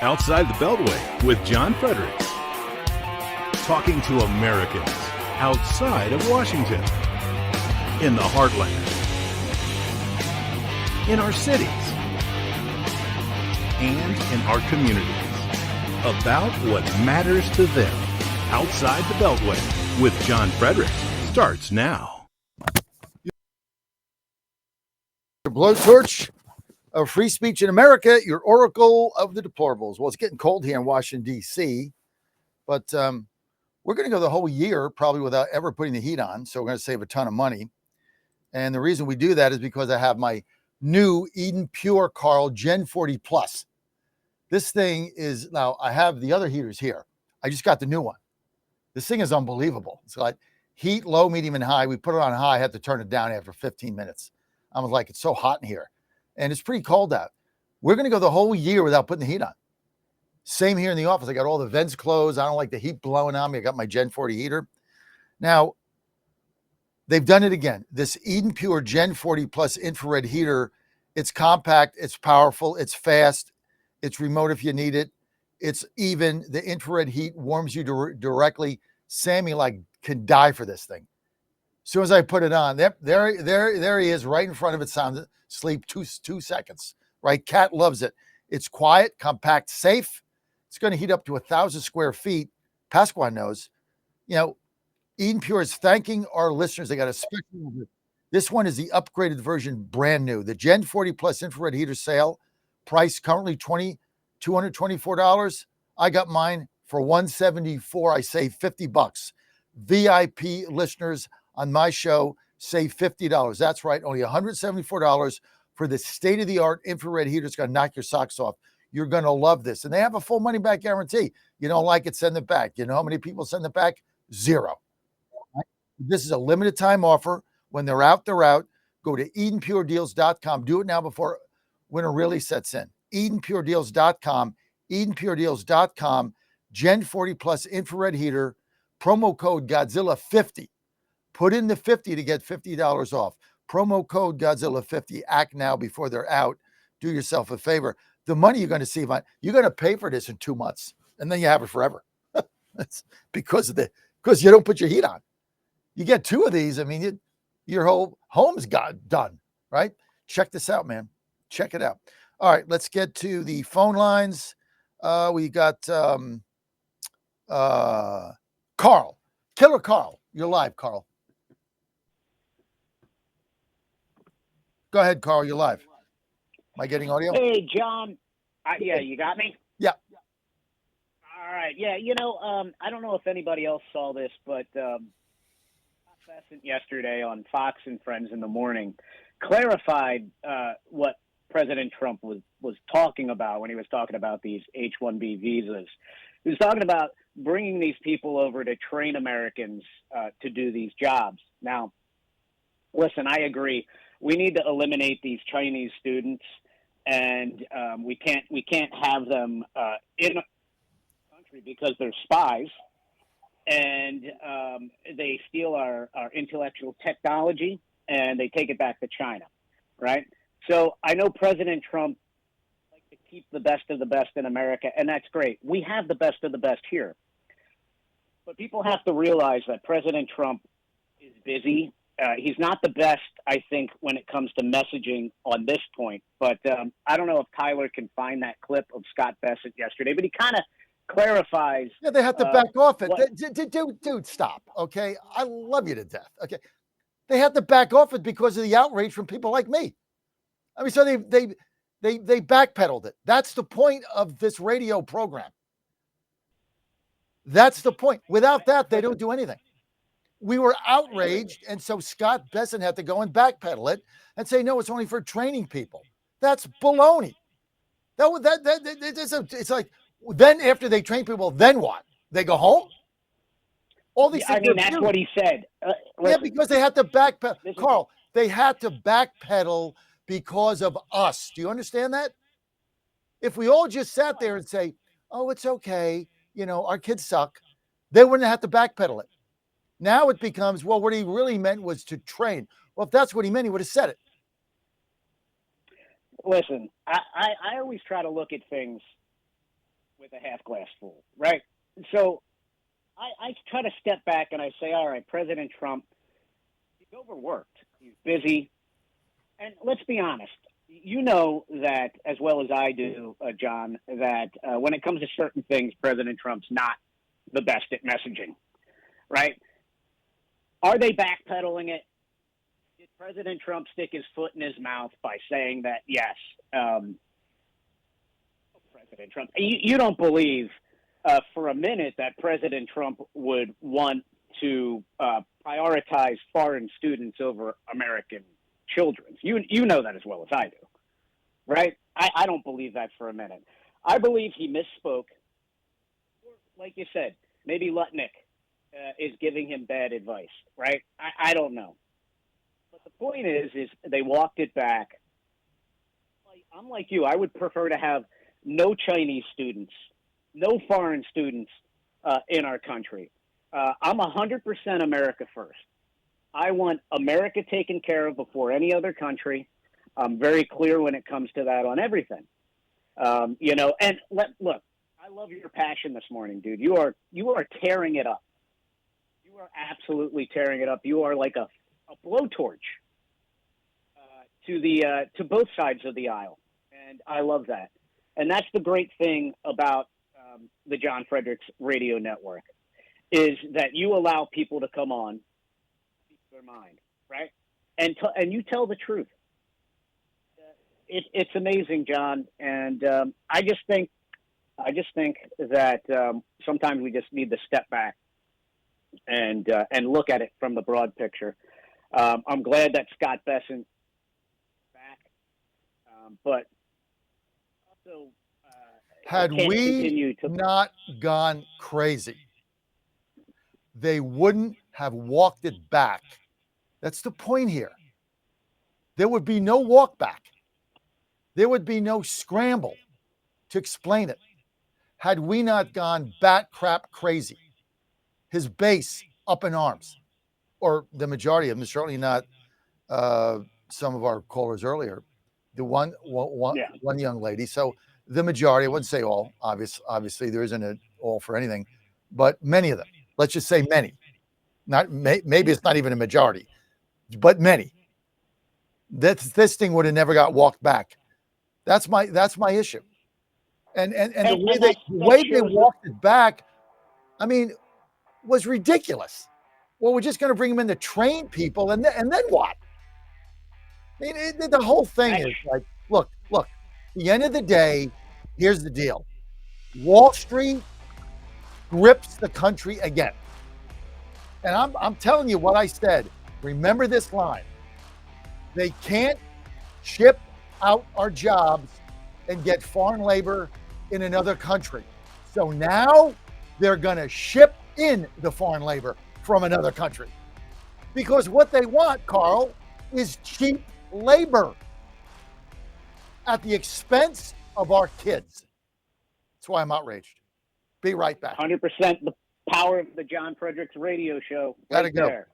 Outside the Beltway with John Fredericks. Talking to Americans outside of Washington, in the heartland, in our cities, and in our communities. About what matters to them. Outside the Beltway with John Fredericks starts now. Your blowtorch of free speech in America, your oracle of the deplorables. Well, it's getting cold here in Washington, D.C., but we're going to go the whole year probably without ever putting the heat on, so we're going to save a ton of money. And the reason we do that is because I have my new Eden Pure Carl Gen 40 Plus. This thing is, now I have the other heaters here. I just got the new one. This thing is unbelievable. It's like heat, low, medium, and high. We put it on high. I had to turn it down after 15 minutes. I was like, it's so hot in here. And it's pretty cold out. We're going to go the whole year without putting the heat on. Same here in the office. I got all the vents closed. I don't like the heat blowing on me. I got my Gen 40 heater. Now, they've done it again. This Eden Pure Gen 40 Plus infrared heater, it's compact, it's powerful, it's fast, it's remote if you need it. It's even, the infrared heat warms you directly. Sammy can die for this thing. As soon as I put it on, there he is right in front of it, sound sleep 2 seconds, right? Cat loves it. It's quiet, compact, safe. It's going to heat up to 1,000 square feet. Pasquan knows. You know, Eden Pure is thanking our listeners. They got a special. This one is the upgraded version, brand new. The Gen 40 Plus infrared heater sale, price currently $224. I got mine for $174. I save $50. VIP listeners on my show save $50. That's right, only $174 for the state-of-the-art infrared heater. It's going to knock your socks off. You're going to love this. And they have a full money-back guarantee. You don't like it, send it back. You know how many people send it back? 0. This is a limited time offer. When they're out, they're out. Go to EdenPureDeals.com. Do it now before winter really sets in. EdenPureDeals.com. EdenPureDeals.com. Gen 40 Plus infrared heater. Promo code Godzilla50. Put in the 50 to get $50 off. Promo code Godzilla50. Act now before they're out. Do yourself a favor. The money you're going to save on, you're going to pay for this in 2 months, and then you have it forever. That's because you don't put your heat on. You get 2 of these, I mean, your whole home's done, right? Check this out, man. Check it out. All right, let's get to the phone lines. We got Carl. Killer Carl. You're live, Carl. Go ahead, Carl. You're live. Am I getting audio? Hey, John. Yeah, you got me? Yeah. All right. Yeah, I don't know if anybody else saw this, but yesterday on Fox and Friends in the Morning clarified what President Trump was talking about when he was talking about these H-1B visas. He was talking about bringing these people over to train Americans to do these jobs. Now, listen, I agree. We need to eliminate these Chinese students, and we can't have them in the country because they're spies, and they steal our intellectual technology and they take it back to China, right? So I know President Trump likes to keep the best of the best in America, and that's great. We have the best of the best here, but people have to realize that President Trump is busy. He's not the best, I think, when it comes to messaging on this point. But I don't know if Tyler can find that clip of Scott Bessent yesterday, but he kind of clarifies. Yeah, they have to back off it. Dude, stop, okay? I love you to death, okay? They had to back off it because of the outrage from people like me. I mean, so they backpedaled it. That's the point of this radio program. That's the point. Without that, they don't do anything. We were outraged, and so Scott Bessent had to go and backpedal it and say, no, it's only for training people. That's baloney. It's like, then after they train people, then what? They go home? All these things. I mean, that's what he said. Yeah, because they had to backpedal. Carl, they had to backpedal because of us. Do you understand that? If we all just sat there and say, oh, it's okay, our kids suck, they wouldn't have to backpedal it. Now it becomes, well, what he really meant was to train. Well, if that's what he meant, he would have said it. Listen, I always try to look at things with a half glass full, right? So I try to step back and I say, all right, President Trump, he's overworked. He's busy. And let's be honest. You know that as well as I do, John, that when it comes to certain things, President Trump's not the best at messaging, right? Are they backpedaling it? Did President Trump stick his foot in his mouth by saying that, yes, President Trump, you don't believe for a minute that President Trump would want to prioritize foreign students over American children. You know that as well as I do, right? I don't believe that for a minute. I believe he misspoke. Like you said, maybe Lutnick is giving him bad advice, right? I don't know. But the point is they walked it back. I'm like you. I would prefer to have no Chinese students, no foreign students in our country. I'm 100% America first. I want America taken care of before any other country. I'm very clear when it comes to that on everything. And look, I love your passion this morning, dude. You are tearing it up. You are absolutely tearing it up. You are like a blowtorch to both sides of the aisle, and I love that. And that's the great thing about the John Fredericks Radio Network is that you allow people to come on, speak their mind, right? And you tell the truth. It's amazing, John, and I just think that sometimes we just need to step back and look at it from the broad picture. I'm glad that Scott Bessent is back, but also had we not gone crazy, they wouldn't have walked it back. That's the point here. There would be no walk back. There would be no scramble to explain it. Had we not gone bat crap crazy, his base up in arms, or the majority of them, certainly not some of our callers earlier, the one young lady. So the majority, I wouldn't say all, obviously there isn't an all for anything, but many of them, let's just say many, maybe it's not even a majority, but many. This thing would have never got walked back. That's my issue. And the way they walked it back, I mean, was ridiculous. Well, we're just going to bring them in to train people, and then what? I mean, the whole thing is like, look. At the end of the day, here's the deal: Wall Street grips the country again. And I'm telling you what I said. Remember this line: they can't ship out our jobs and get foreign labor in another country. So now they're going to ship in the foreign labor from another country. Because what they want, Carl, is cheap labor at the expense of our kids. That's why I'm outraged. Be right back. 100% the power of the John Fredericks Radio Show. Gotta go. There.